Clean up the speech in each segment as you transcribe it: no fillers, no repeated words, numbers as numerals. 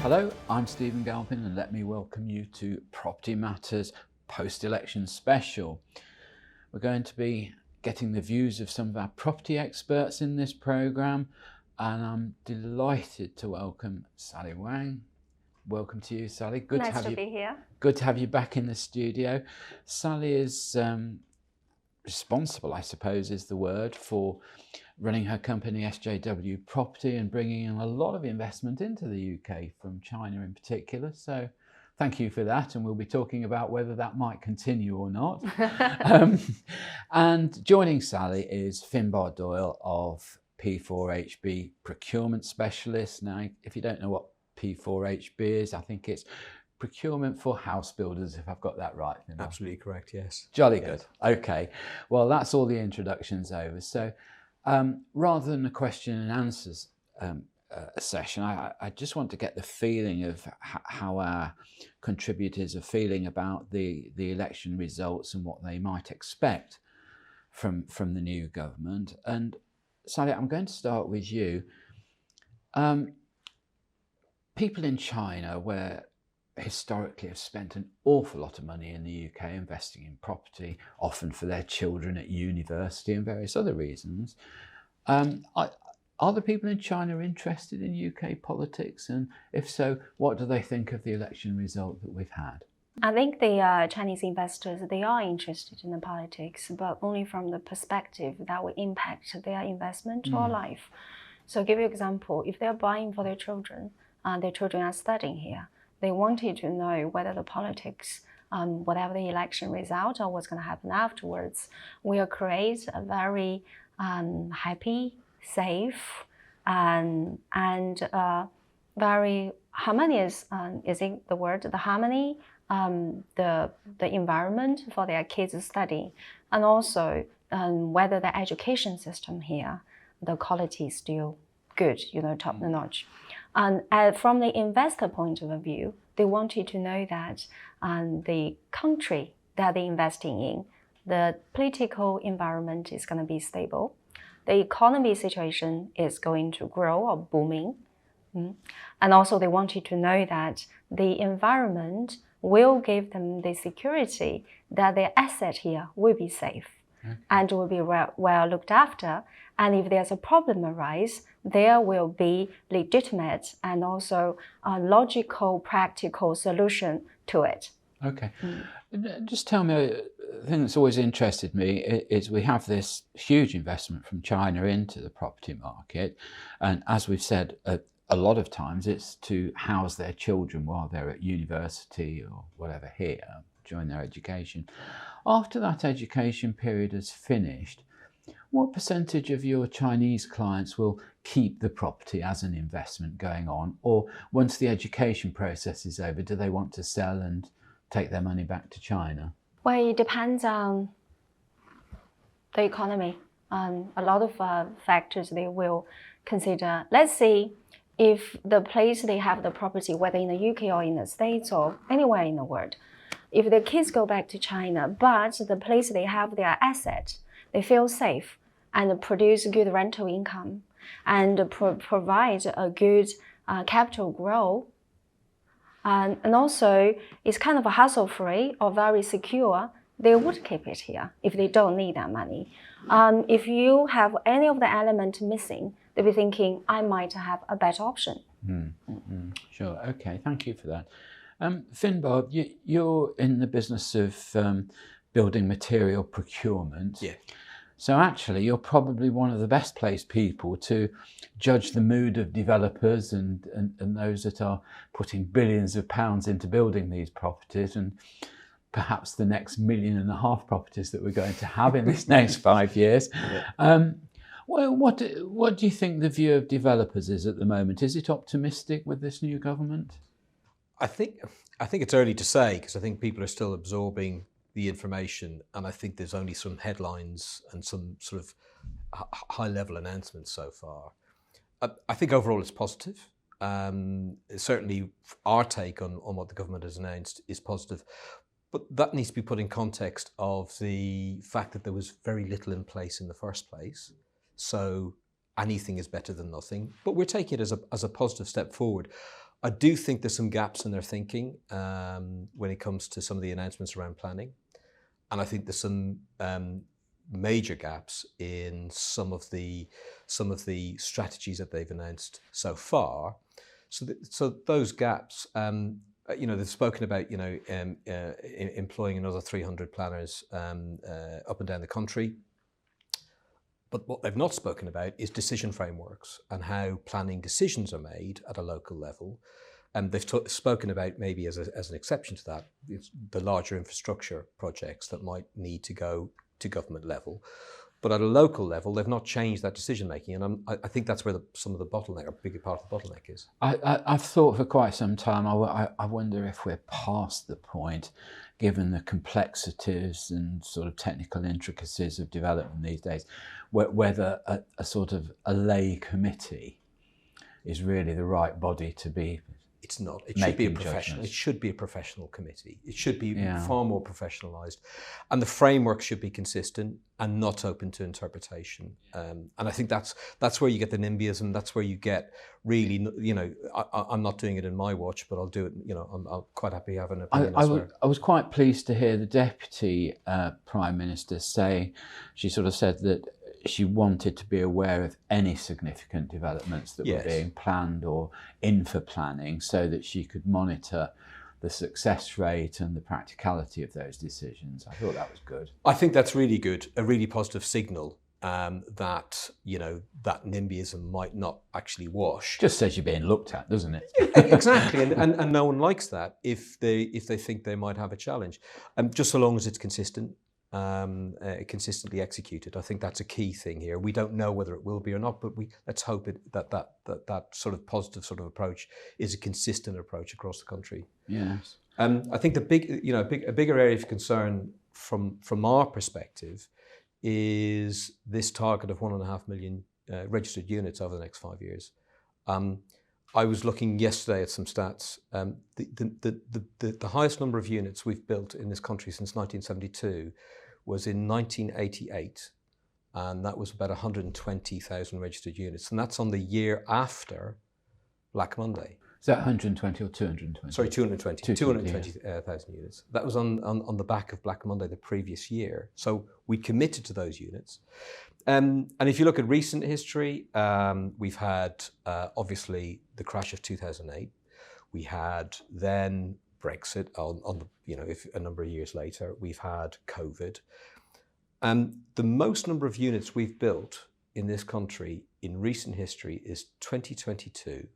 Hello, I'm Stephen Galpin and let me welcome you to Property Matters post-election special. We're going to be getting the views of some of our property experts in this programme, and I'm delighted to welcome Sally Wang. Welcome to you, Sally. Nice to be here. Good to have you back in the studio. Sally is responsible, I suppose is the word, for running her company SJW Property and bringing in a lot of investment into the UK from China in particular. So thank you for that, and we'll be talking about whether that might continue or not. And joining Sally is Finbarr Doyle of P4HB Procurement Specialist. Now, if you don't know what P4HB is, I think it's procurement for house builders, if I've got that right. Absolutely correct, yes. Jolly good. Okay, well, that's all the introductions over. So rather than a question and answers session, I just want to get the feeling of how our contributors are feeling about the election results and what they might expect from the new government. And Sally, I'm going to start with you. People in China, where historically have spent an awful lot of money in the UK investing in property, often for their children at university and various other reasons. Are the people in China interested in UK politics? And if so, what do they think of the election result that we've had? I think the Chinese investors, they are interested in the politics, but only from the perspective that will impact their investment or life. So I'll give you an example. If they're buying for their children are studying here, they wanted to know whether the politics, whatever the election result or what's going to happen afterwards, will create a very happy, safe, and very harmonious, is it the word, the harmony, the environment for their kids to study, and also whether the education system here, the quality is still good, top notch. And from the investor point of view, they wanted to know that the country that they're investing in, the political environment is going to be stable, the economy situation is going to grow or booming, and also they wanted to know that the environment will give them the security that their asset here will be safe and will be well looked after. And if there's a problem arise, there will be legitimate and also a logical, practical solution to it. Okay. Just tell me, a thing that's always interested me is we have this huge investment from China into the property market. And as we've said, a lot of times it's to house their children while they're at university or whatever here, during their education. After that education period is finished, what percentage of your Chinese clients will keep the property as an investment going on? Or once the education process is over, do they want to sell and take their money back to China? Well, it depends on the economy. A lot of factors they will consider. Let's see if the place they have the property, whether in the UK or in the States or anywhere in the world, if the kids go back to China, but the place they have their asset, they feel safe and produce good rental income and provide a good capital growth. And also, it's kind of a hassle-free or very secure, they would keep it here if they don't need that money. If you have any of the element missing, they'll be thinking, I might have a better option. Sure, okay, thank you for that. Finbarr, you're in the business of building material procurement. Yeah. So actually, you're probably one of the best placed people to judge the mood of developers and those that are putting billions of pounds into building these properties, and perhaps the next 1.5 million properties that we're going to have in this next 5 years. Well, what do you think the view of developers is at the moment? Is it optimistic with this new government? I think it's early to say, because I think people are still absorbing the information, and I think there's only some headlines and some sort of high-level announcements so far. I think overall it's positive. Certainly our take on what the government has announced is positive, but that needs to be put in context of the fact that there was very little in place in the first place. So anything is better than nothing, but we're taking it as a positive step forward. I do think there's some gaps in their thinking when it comes to some of the announcements around planning. And I think there's some major gaps in some of the strategies that they've announced so far. So those gaps, they've spoken about, employing another 300 planners up and down the country. But what they've not spoken about is decision frameworks and how planning decisions are made at a local level. And they've spoken about, maybe as an exception to that, the larger infrastructure projects that might need to go to government level. But at a local level, they've not changed that decision making. And I think that's where some of the bottleneck, a bigger part of the bottleneck is. I've thought for quite some time, I wonder if we're past the point, given the complexities and sort of technical intricacies of development these days, whether a sort of a lay committee is really the right body to be. It's not. It should be a professional. Judgments. It should be a professional committee. It should be far more professionalised, and the framework should be consistent and not open to interpretation. And I think that's where you get the NIMBYism. That's where you get really, I'm not doing it in my watch, but I'll do it. I'm quite happy having an opinion. I was quite pleased to hear the Deputy Prime Minister say, she sort of said that she wanted to be aware of any significant developments that were being planned or in for planning, so that she could monitor the success rate and the practicality of those decisions. I thought that was good. I think that's really good, a really positive signal that, that NIMBYism might not actually wash. Just says you're being looked at, doesn't it? Exactly, and no one likes that if they think they might have a challenge. Just so long as it's consistent. Consistently executed. I think that's a key thing here. We don't know whether it will be or not, but let's hope that sort of positive sort of approach is a consistent approach across the country. Yes. I think a bigger area of concern from our perspective is this target of 1.5 million registered units over the next 5 years. I was looking yesterday at some stats. The highest number of units we've built in this country since 1972 was in 1988, and that was about 120,000 registered units, and that's on the year after Black Monday. Is that 120 or 220? Sorry, 220,000 units. That was on the back of Black Monday the previous year. So we committed to those units. And if you look at recent history, we've had obviously the crash of 2008. We had then Brexit if a number of years later. We've had COVID. The most number of units we've built in this country in recent history is 2022,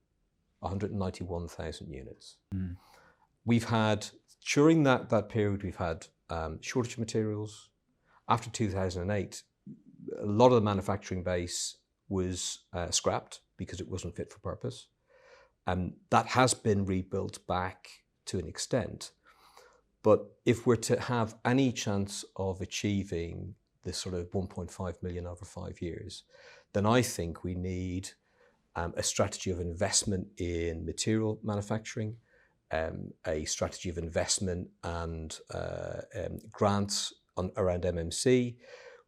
191,000 units. Mm. We've had, during that period, we've had shortage of materials. After 2008, a lot of the manufacturing base was scrapped because it wasn't fit for purpose. That has been rebuilt back to an extent. But if we're to have any chance of achieving this sort of 1.5 million over 5 years, then I think we need a strategy of investment in material manufacturing, a strategy of investment and grants around MMC.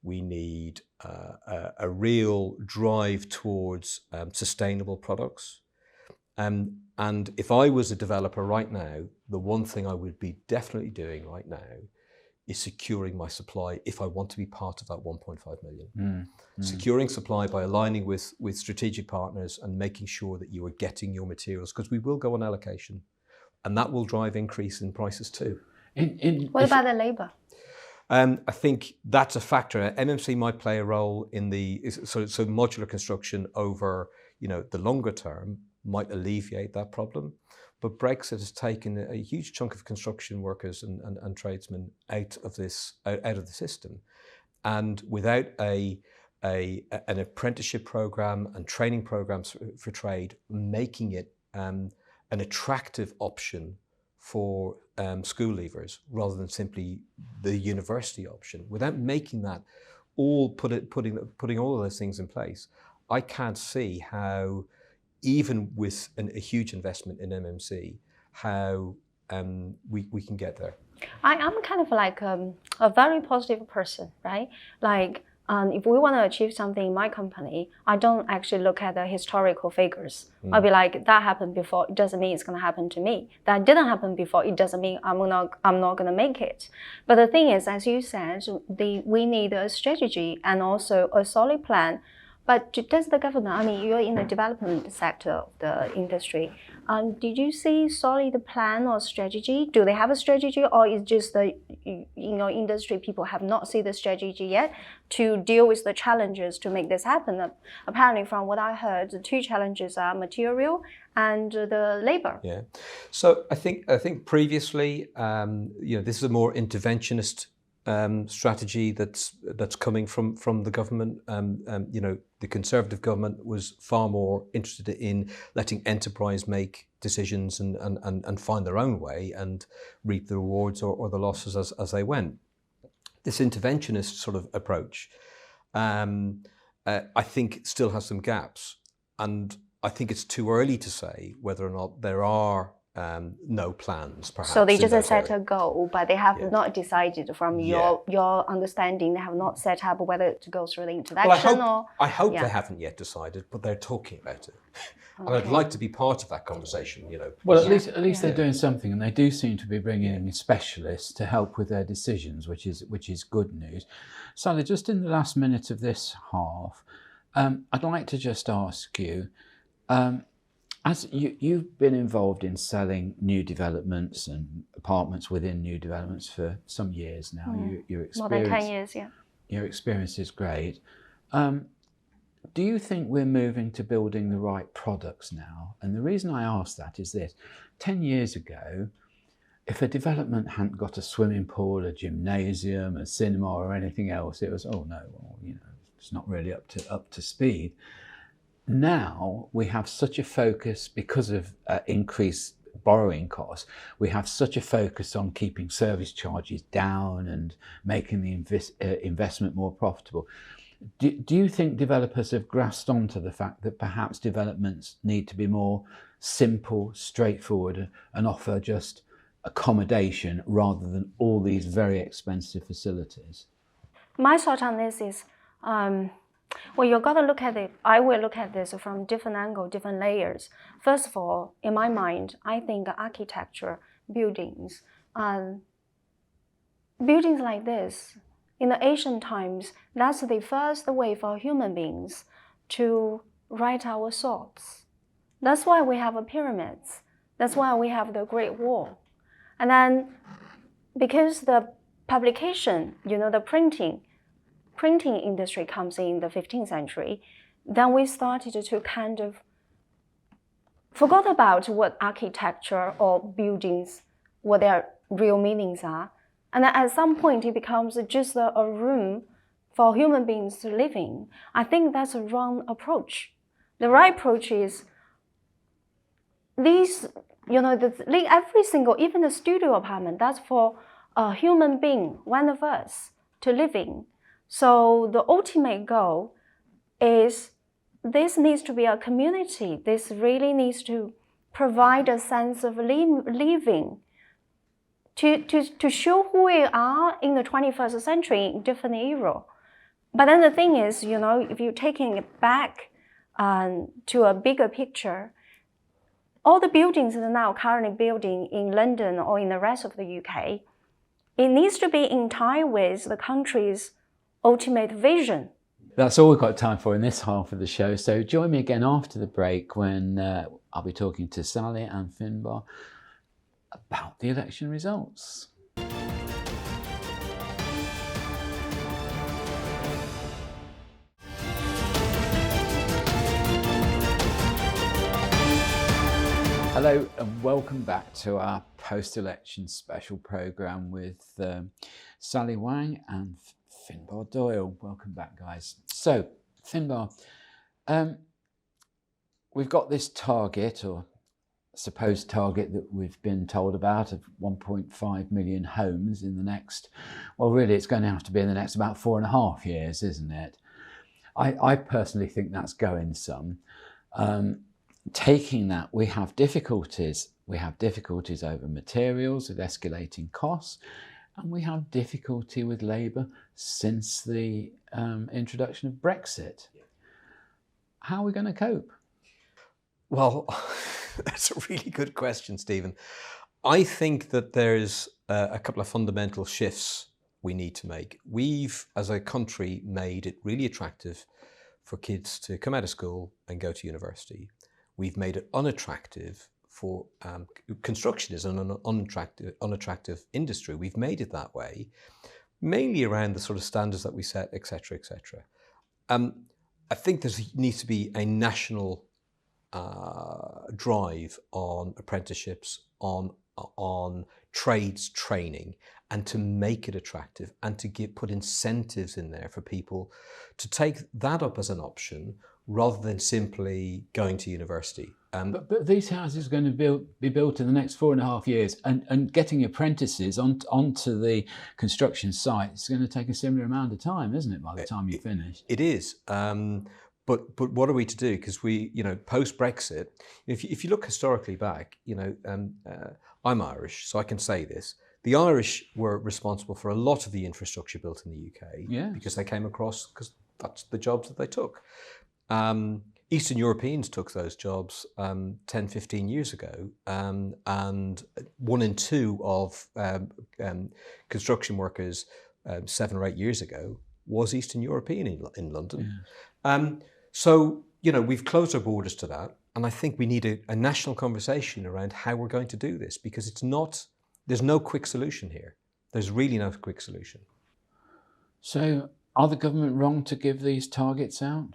We need a real drive towards sustainable products. And if I was a developer right now, the one thing I would be definitely doing right now is securing my supply if I want to be part of that 1.5 million. Securing supply by aligning with strategic partners and making sure that you are getting your materials, because we will go on allocation, and that will drive increase in prices too. What about the labour? I think that's a factor. MMC might play a role in so modular construction over the longer term might alleviate that problem. But Brexit has taken a huge chunk of construction workers and tradesmen out of the system, and without an apprenticeship program and training programs for trade, making it an attractive option for school leavers rather than simply the university option. Without making that putting all of those things in place, I can't see how, even with a huge investment in MMC, how we can get there. I'm kind of like a very positive person, right? Like And if we want to achieve something in my company, I don't actually look at the historical figures. I'll be like, that happened before, it doesn't mean it's going to happen to me. That didn't happen before, it doesn't mean I'm not going to make it. But the thing is, as you said, we need a strategy and also a solid plan. But does the government, I mean, you're in the development sector of the industry, did you see solid plan or strategy? Do they have a strategy, or is just the industry people have not seen the strategy yet to deal with the challenges to make this happen? Apparently, from what I heard, the two challenges are material and the labor. Yeah. So I think previously, this is a more interventionist strategy that's coming from the government. The Conservative government was far more interested in letting enterprise make decisions and find their own way and reap the rewards or the losses as they went. This interventionist sort of approach, I think, still has some gaps, and I think it's too early to say whether or not there are no plans, perhaps. So they just set a goal, but they have not decided from your understanding, they have not set up whether to go through the introduction I hope they haven't yet decided, but they're talking about it. And I'd like to be part of that conversation, Well, at least they're doing something, and they do seem to be bringing in specialists to help with their decisions, which is good news. Sally, just in the last minute of this half, I'd like to just ask you, as you've been involved in selling new developments and apartments within new developments for some years now, your experience, more than 10 years, your experience is great. Do you think we're moving to building the right products now? And the reason I ask that is this: 10 years ago, if a development hadn't got a swimming pool, a gymnasium, a cinema, or anything else, it was, oh no, well, it's not really up to speed. Now we have such a focus, because of increased borrowing costs, we have such a focus on keeping service charges down and making the investment more profitable. Do you think developers have grasped onto the fact that perhaps developments need to be more simple, straightforward, and offer just accommodation rather than all these very expensive facilities? My thought on this is, well, you've got to look at it. I will look at this from different angles, different layers. First of all, in my mind, I think architecture, buildings like this, in the ancient times, that's the first way for human beings to write our thoughts. That's why we have pyramids. That's why we have the Great Wall. And then, because the publication, the printing industry comes in the 15th century, then we started to kind of forgot about what architecture or buildings, what their real meanings are. And then at some point, it becomes just a room for human beings to live in. I think that's a wrong approach. The right approach is these, every single, even the studio apartment, that's for a human being, one of us, to live in. So the ultimate goal is this needs to be a community. This really needs to provide a sense of living, to show who we are in the 21st century in different era. But then the thing is, if you're taking it back to a bigger picture, all the buildings that are now currently building in London or in the rest of the UK, it needs to be in time with the country's ultimate vision. That's all we've got time for in this half of the show. So join me again after the break when I'll be talking to Sally and Finbarr about the election results. Hello and welcome back to our post-election special programme with Sally Wang and Finbarr Doyle. Welcome back, guys. So, Finbarr, we've got this target, or supposed target that we've been told about, of 1.5 million homes in the next, well, really it's going to have to be in the next about 4.5 years, isn't it? I personally think that's going some. Taking that, we have difficulties. We have difficulties over materials with escalating costs, And we have difficulty with labour since the introduction of Brexit. How are we going to cope? Well, that's a really good question, Stephen. I think that there's a couple of fundamental shifts we need to make. We've, as a country, made it really attractive for kids to come out of school and go to university. We've made it unattractive for construction is an unattractive industry. We've made it that way, mainly around the sort of standards that we set, etc., etc. I think there needs to be a national drive on apprenticeships, on trades training, and to make it attractive and to put incentives in there for people to take that up as an option rather than simply going to university. But these houses are going to be built in the next 4.5 years, and getting apprentices onto the construction site is going to take a similar amount of time, isn't it, by the time you finish? It is. But what are we to do? Because we, post Brexit, if you look historically back, I'm Irish, so I can say this. The Irish were responsible for a lot of the infrastructure built in the UK because they came across, because that's the jobs that they took. Eastern Europeans took those jobs 10, 15 years ago, and 1 in 2 of construction workers 7 or 8 years ago was Eastern European in London. Yeah. So, we've closed our borders to that, and I think we need a national conversation around how we're going to do this, because there's no quick solution here. There's really no quick solution. So, are the government wrong to give these targets out?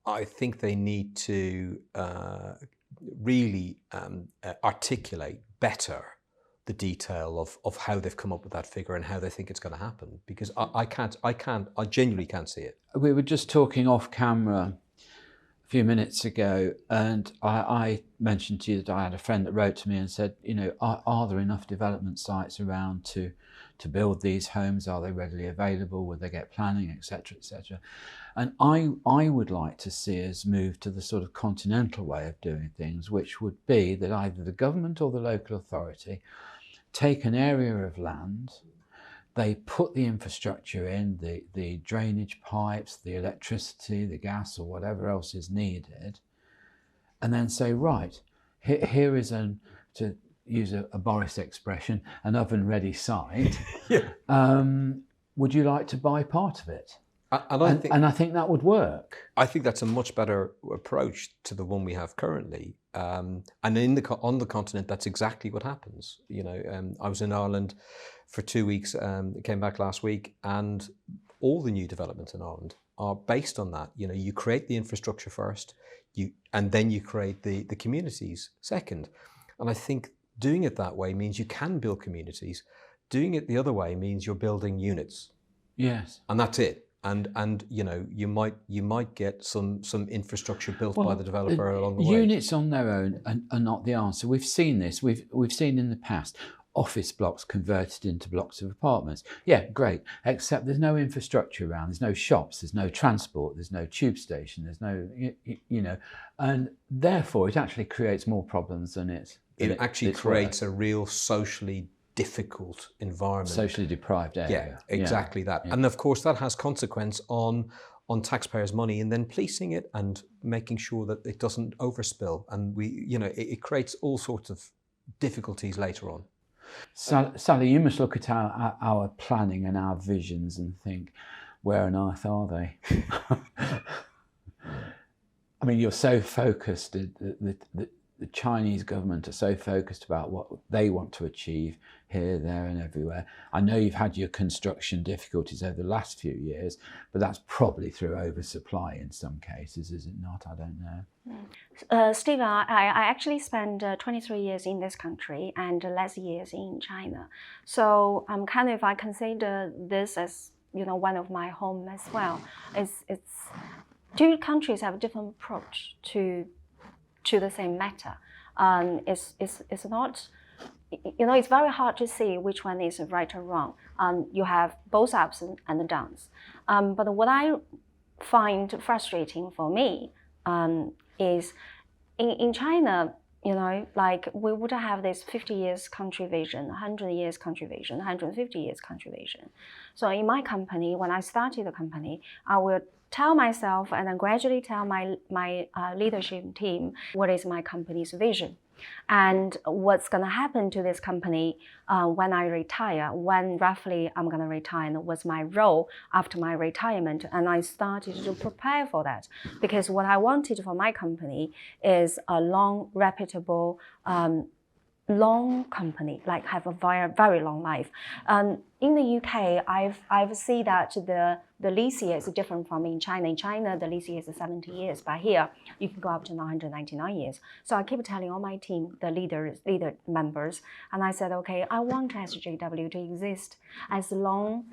I think they need to really articulate better the detail of how they've come up with that figure and how they think it's going to happen, because I genuinely can't see it. We were just talking off camera a few minutes ago, and I mentioned to you that I had a friend that wrote to me and said, are there enough development sites around to build these homes? Are they readily available? Will they get planning, etc., etc.? And I would like to see us move to the sort of continental way of doing things, which would be that either the government or the local authority take an area of land, they put the infrastructure in, the drainage pipes, the electricity, the gas, or whatever else is needed, and then say, right, here is to use a Boris expression, an oven-ready site. Would you like to buy part of it? And I think that would work. I think that's a much better approach to the one we have currently. And on the continent, that's exactly what happens. I was in Ireland for 2 weeks, came back last week, and all the new developments in Ireland are based on that. You create the infrastructure first, and then you create the communities second. And I think doing it that way means you can build communities. Doing it the other way means you're building units. Yes. And that's it. And you might get some infrastructure built by the developer along the way. Units on their own are not the answer. We've seen this. We've seen in the past office blocks converted into blocks of apartments. Yeah, great. Except there's no infrastructure around. There's no shops. There's no transport. There's no tube station. There's no and therefore it actually creates more problems than it actually creates a real socially difficult environment. Socially deprived area. Yeah, exactly that. Yeah. And of course that has consequence on taxpayers' money, and then policing it and making sure that it doesn't overspill. And it creates all sorts of difficulties later on. Sally, you must look at our planning and our visions and think, where on earth are they? I mean, you're so focused, the Chinese government are so focused about what they want to achieve here, there and everywhere. I know you've had your construction difficulties over the last few years, but that's probably through oversupply in some cases, is it not? I don't know. Stephen, I actually spent 23 years in this country and less years in China. So I consider this as one of my home as well. It's two countries have a different approach to the same matter. It's not, it's very hard to see which one is right or wrong. You have both ups and downs. But what I find frustrating for me is in China, You know, like we would have this 50 years country vision, 100 years country vision, 150 years country vision. So in my company, when I started the company, I will tell myself and then gradually tell my leadership team what is my company's vision and what's going to happen to this company when I retire, when roughly I'm going to retire, and what's my role after my retirement. And I started to prepare for that because what I wanted for my company is a long, reputable, long company, like have a very, very long life. In the UK, I've seen that the lease year is different from in China. In China, the lease year is 70 years, but here you can go up to 199 years. So I keep telling all my team, the leader members, and I said, okay, I want SJW to exist as long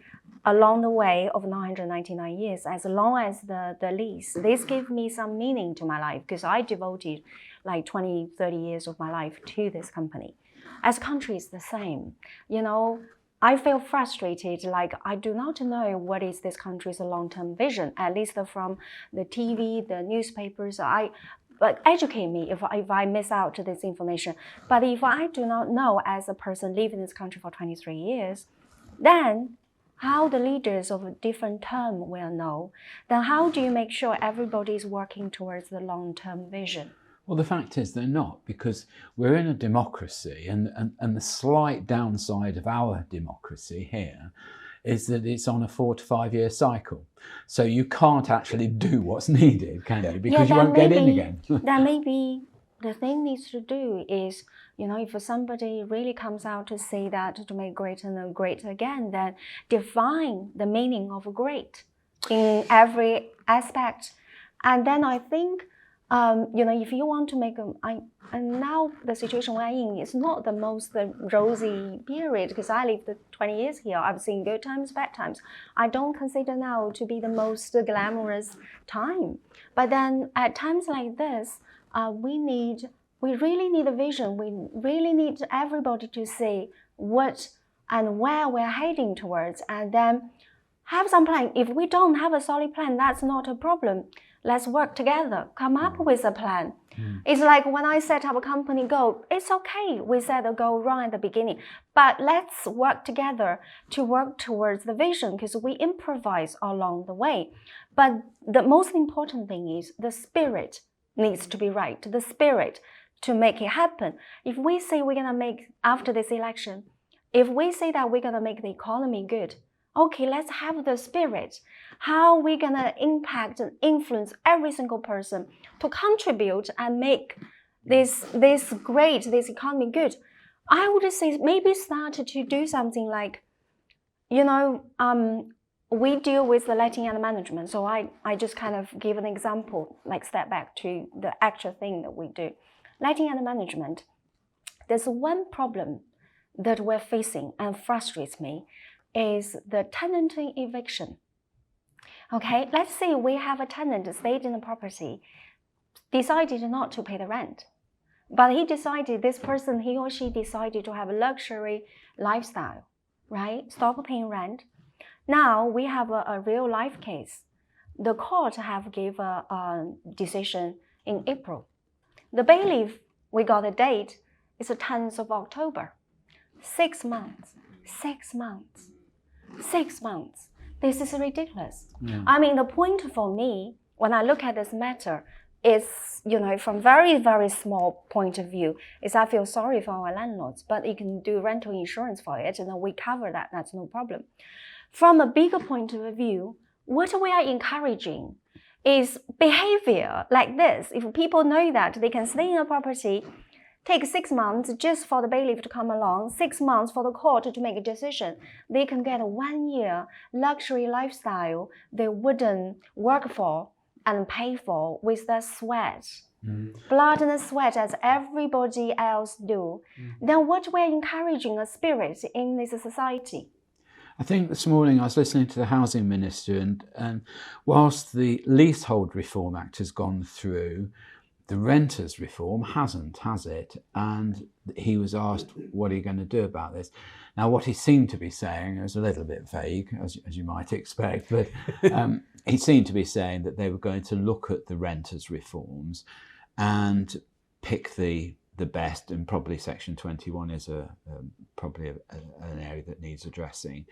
along the way of 999 years, as long as the lease. This gave me some meaning to my life because I devoted like 20, 30 years of my life to this company. As country is the same, you know, I feel frustrated, like I do not know what is this country's long-term vision, at least from the TV, the newspapers. But educate me if I miss out this information. But if I do not know as a person living in this country for 23 years, then how the leaders of a different term will know? Then how do you make sure everybody is working towards the long-term vision? Well, the fact is they're not, because we're in a democracy, and the slight downside of our democracy here is that it's on a 4 to 5 year cycle. So you can't actually do what's needed, can you? Because you won't get in again. That maybe the thing needs to do is, you know, if somebody really comes out to say that to make great and great again, then define the meaning of great in every aspect. And then I think, you know, if you want to make and now the situation we're in is not the most rosy period because I lived 20 years here. I've seen good times, bad times. I don't consider now to be the most glamorous time. But then at times like this, we really need a vision. We really need everybody to see what and where we're heading towards, and then have some plan. If we don't have a solid plan, that's not a problem. Let's work together, come up with a plan. It's like when I set up a company goal, it's okay. We set a goal wrong at the beginning, but let's work together to work towards the vision because we improvise along the way. But the most important thing is the spirit needs to be right, the spirit to make it happen. If we say we're going to make, after this election, if we say that we're going to make the economy good, okay, let's have the spirit. How are we going to impact and influence every single person to contribute and make this economy good? I would say maybe start to do something like, you know, we deal with the letting and management. So I just kind of give an example, like step back to the actual thing that we do. Letting and management, there's one problem that we're facing and frustrates me is the tenant eviction. Okay, let's say we have a tenant stayed in the property, decided not to pay the rent. But this person, he or she decided to have a luxury lifestyle, right? Stop paying rent. Now we have a real life case. The court have gave a decision in April. The bailiff, we got a date, it's the 10th of October. 6 months. 6 months. 6 months. This is ridiculous. Yeah. I mean, the point for me, when I look at this matter, is, you know, from very, very small point of view, is I feel sorry for our landlords, but you can do rental insurance for it, and then we cover that, that's no problem. From a bigger point of view, what we are encouraging is behavior like this. If people know that they can stay in a property, take 6 months just for the bailiff to come along, 6 months for the court to make a decision, they can get a 1 year luxury lifestyle they wouldn't work for and pay for with their sweat. Blood and sweat as everybody else do. Then what we're encouraging a spirit in this society. I think this morning I was listening to the Housing Minister, and whilst the Leasehold Reform Act has gone through, the Renters Reform hasn't, has it? And he was asked, what are you going to do about this? Now, what he seemed to be saying, it was a little bit vague, as you might expect, but he seemed to be saying that they were going to look at the renters' reforms and pick the the best, and probably Section 21 is probably an area that needs addressing,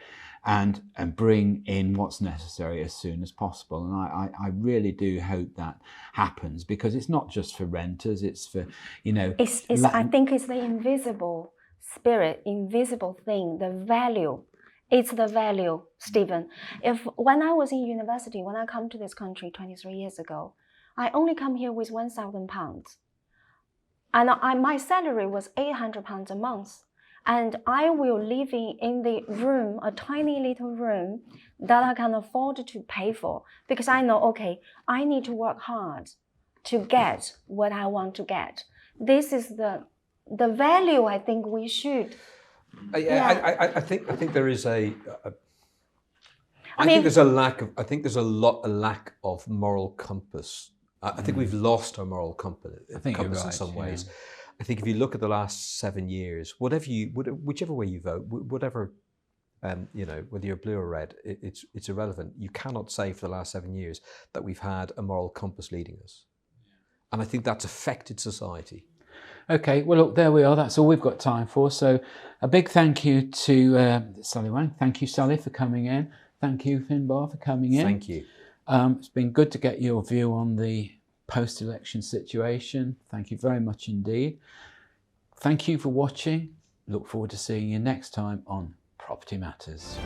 and bring in what's necessary as soon as possible. And I really do hope that happens, because it's not just for renters, it's for, you know... I think it's the invisible spirit, invisible thing, the value. It's the value, Stephen. When I was in university, when I come to this country 23 years ago, I only come here with £1,000. And my salary was £800 a month. And I will live in the room, a tiny little room that I can afford to pay for, because I know, okay, I need to work hard to get what I want to get. This is the value I think we should. I think there is I think there's a lack of moral compass. I think we've lost our moral compass in some ways. I think if you look at the last 7 years, whichever way you vote, whatever, whether you're blue or red, it's irrelevant. You cannot say for the last 7 years that we've had a moral compass leading us, and I think that's affected society. Okay, well, look, there we are. That's all we've got time for. So a big thank you to Sally Wang. Thank you, Sally, for coming in. Thank you, Finbarr, for coming in. Thank you. It's been good to get your view on the post-election situation. Thank you very much indeed. Thank you for watching. Look forward to seeing you next time on Property Matters.